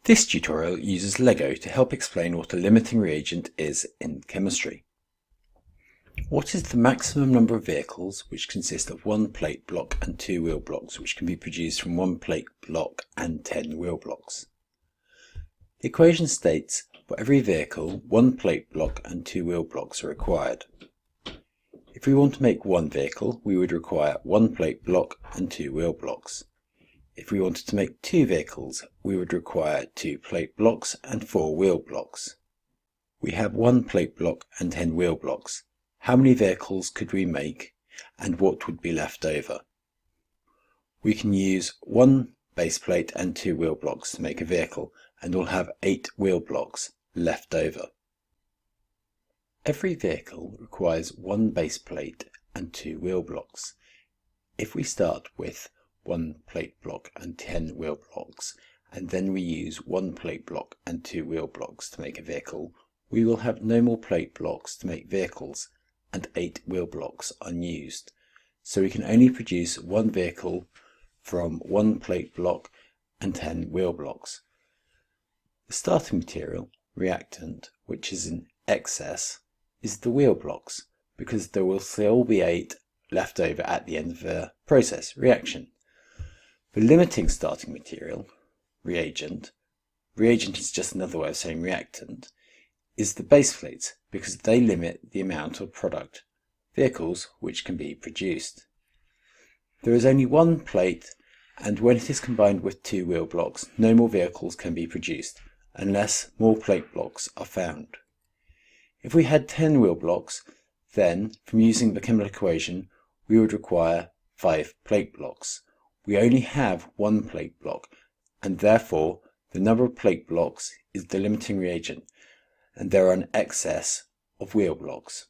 This tutorial uses LEGO to help explain what a limiting reagent is in chemistry. What is the maximum number of vehicles which consist of one plate block and two wheel blocks which can be produced from one plate block and 10 wheel blocks? The equation states for every vehicle, one plate block and two wheel blocks are required. If we want to make one vehicle, we would require one plate block and two wheel blocks. If we wanted to make two vehicles, we would require two plate blocks and four wheel blocks. We have one plate block and 10 wheel blocks. How many vehicles could we make, and what would be left over? We can use one base plate and two wheel blocks to make a vehicle, and we'll have 8 wheel blocks left over. Every vehicle requires one base plate and two wheel blocks. If we start with one plate block and 10 wheel blocks, and then we use one plate block and two wheel blocks to make a vehicle, we will have no more plate blocks to make vehicles, and 8 wheel blocks unused. So we can only produce one vehicle from one plate block and 10 wheel blocks. The starting material, reactant, which is in excess, is the wheel blocks, because there will still be 8 left over at the end of the process, reaction. The limiting starting material, reagent is just another way of saying reactant, is the base plates because they limit the amount of product, vehicles, which can be produced. There is only one plate, and when it is combined with two wheel blocks, no more vehicles can be produced unless more plate blocks are found. If we had 10 wheel blocks, then from using the chemical equation, we would require 5 plate blocks. We only have one plate block, and therefore the number of plate blocks is the limiting reagent, and there are an excess of wheel blocks.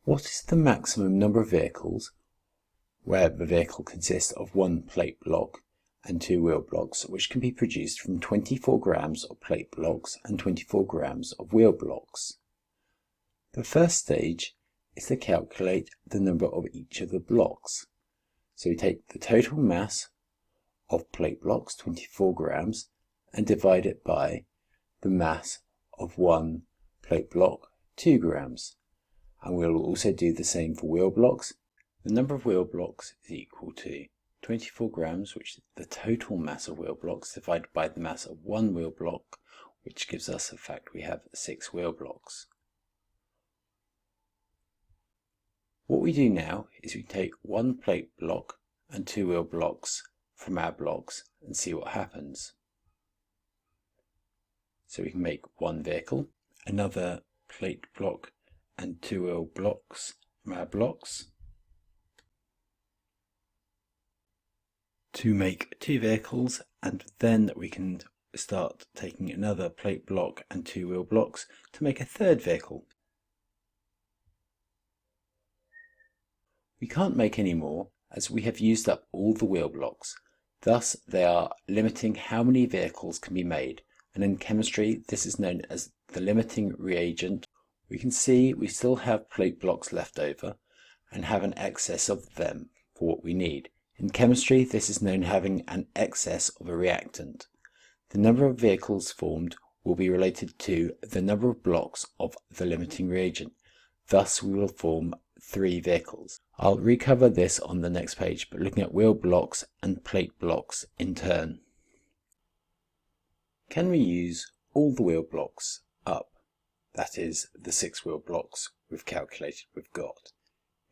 What is the maximum number of vehicles where the vehicle consists of one plate block and two wheel blocks, which can be produced from 24 grams of plate blocks and 24 grams of wheel blocks? The first stage is to calculate the number of each of the blocks. So we take the total mass of plate blocks, 24 grams, and divide it by the mass of one plate block, 2 grams. And we'll also do the same for wheel blocks. The number of wheel blocks is equal to 24 grams, which is the total mass of wheel blocks, divided by the mass of one wheel block, which gives us the fact we have 6 wheel blocks. What we do now is we take one plate block and two wheel blocks from our blocks and see what happens. So we can make one vehicle, another plate block and two wheel blocks from our blocks to make 2 vehicles, and then we can start taking another plate block and two wheel blocks to make a third vehicle. We can't make any more as we have used up all the wheel blocks. Thus they are limiting how many vehicles can be made, and in chemistry this is known as the limiting reagent. We can see we still have plate blocks left over and have an excess of them for what we need. In chemistry this is known as having an excess of a reactant. The number of vehicles formed will be related to the number of blocks of the limiting reagent. Thus we will form 3 vehicles. I'll recover this on the next page, but looking at wheel blocks and plate blocks in turn. Can we use all the wheel blocks up? That is, the 6 wheel blocks we've calculated we've got.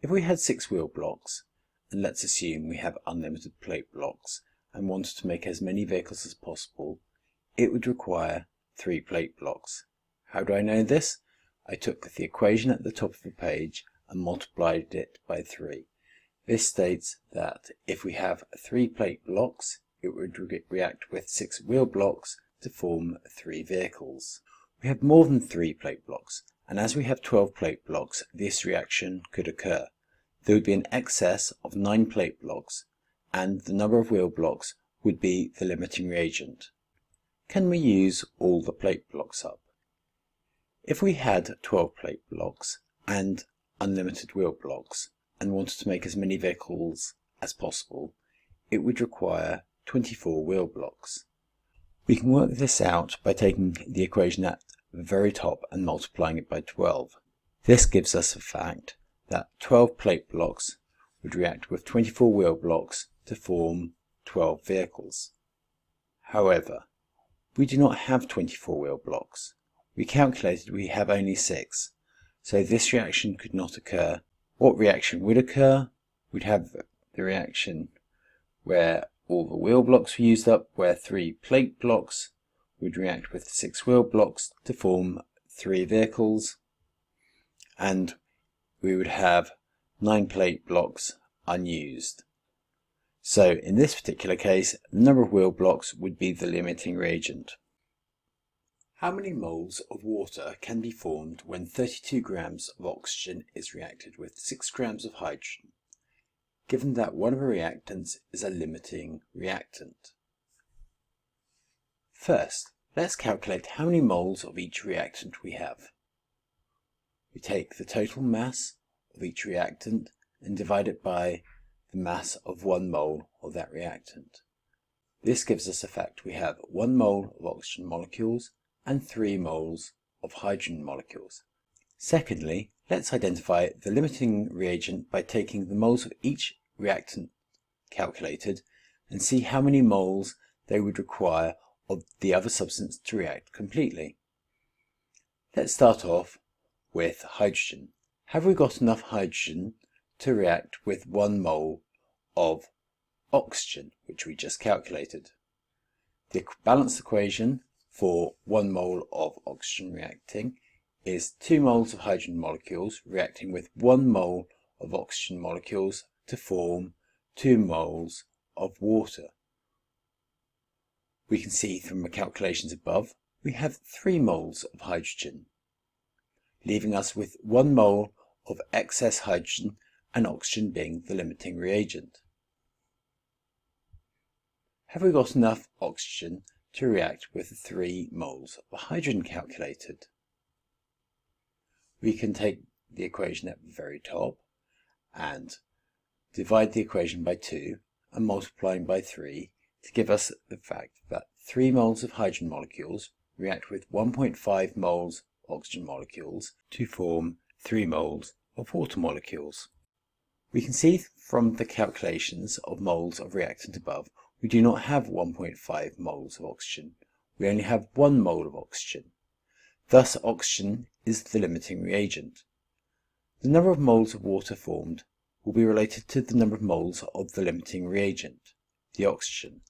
If we had 6 wheel blocks, and let's assume we have unlimited plate blocks, and wanted to make as many vehicles as possible, it would require 3 plate blocks. How do I know this? I took the equation at the top of the page and multiplied it by 3. This states that if we have 3 plate blocks, it would react with 6 wheel blocks to form 3 vehicles. We have more than 3 plate blocks, and as we have 12 plate blocks, this reaction could occur. There would be an excess of 9 plate blocks, and the number of wheel blocks would be the limiting reagent. Can we use all the plate blocks up? If we had 12 plate blocks and unlimited wheel blocks and wanted to make as many vehicles as possible, it would require 24 wheel blocks. We can work this out by taking the equation at the very top and multiplying it by 12. This gives us the fact that 12 plate blocks would react with 24 wheel blocks to form 12 vehicles. However, we do not have 24 wheel blocks. We calculated we have only 6, so this reaction could not occur. What reaction would occur? We'd have the reaction where all the wheel blocks were used up, where 3 plate blocks would react with 6 wheel blocks to form 3 vehicles, and we would have 9 plate blocks unused. So in this particular case, the number of wheel blocks would be the limiting reagent. How many moles of water can be formed when 32 grams of oxygen is reacted with 6 grams of hydrogen, given that one of the reactants is a limiting reactant? First, let's calculate how many moles of each reactant we have. We take the total mass of each reactant and divide it by the mass of 1 mole of that reactant. This gives us the fact we have 1 mole of oxygen molecules and 3 moles of hydrogen molecules. Secondly, let's identify the limiting reagent by taking the moles of each reactant calculated and see how many moles they would require of the other substance to react completely. Let's start off with hydrogen. Have we got enough hydrogen to react with 1 mole of oxygen, which we just calculated? The balanced equation for 1 mole of oxygen reacting is 2 moles of hydrogen molecules reacting with 1 mole of oxygen molecules to form 2 moles of water. We can see from the calculations above we have 3 moles of hydrogen, leaving us with 1 mole of excess hydrogen and oxygen being the limiting reagent. Have we got enough oxygen to react with the 3 moles of hydrogen calculated? We can take the equation at the very top and divide the equation by 2 and multiplying by 3 to give us the fact that 3 moles of hydrogen molecules react with 1.5 moles of oxygen molecules to form 3 moles of water molecules. We can see from the calculations of moles of reactant above we do not have 1.5 moles of oxygen. We only have 1 mole of oxygen. Thus oxygen is the limiting reagent. The number of moles of water formed will be related to the number of moles of the limiting reagent, the oxygen.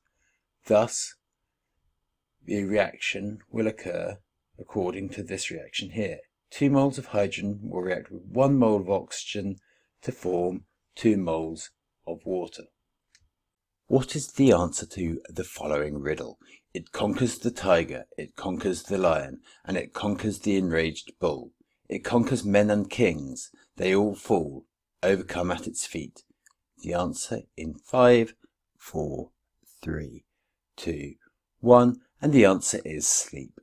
Thus, the reaction will occur according to this reaction here. 2 moles of hydrogen will react with 1 mole of oxygen to form 2 moles of water. What is the answer to the following riddle? It conquers the tiger, it conquers the lion, and it conquers the enraged bull. It conquers men and kings, they all fall, overcome at its feet. The answer in 5, 4, 3, 2, 1, and the answer is sleep.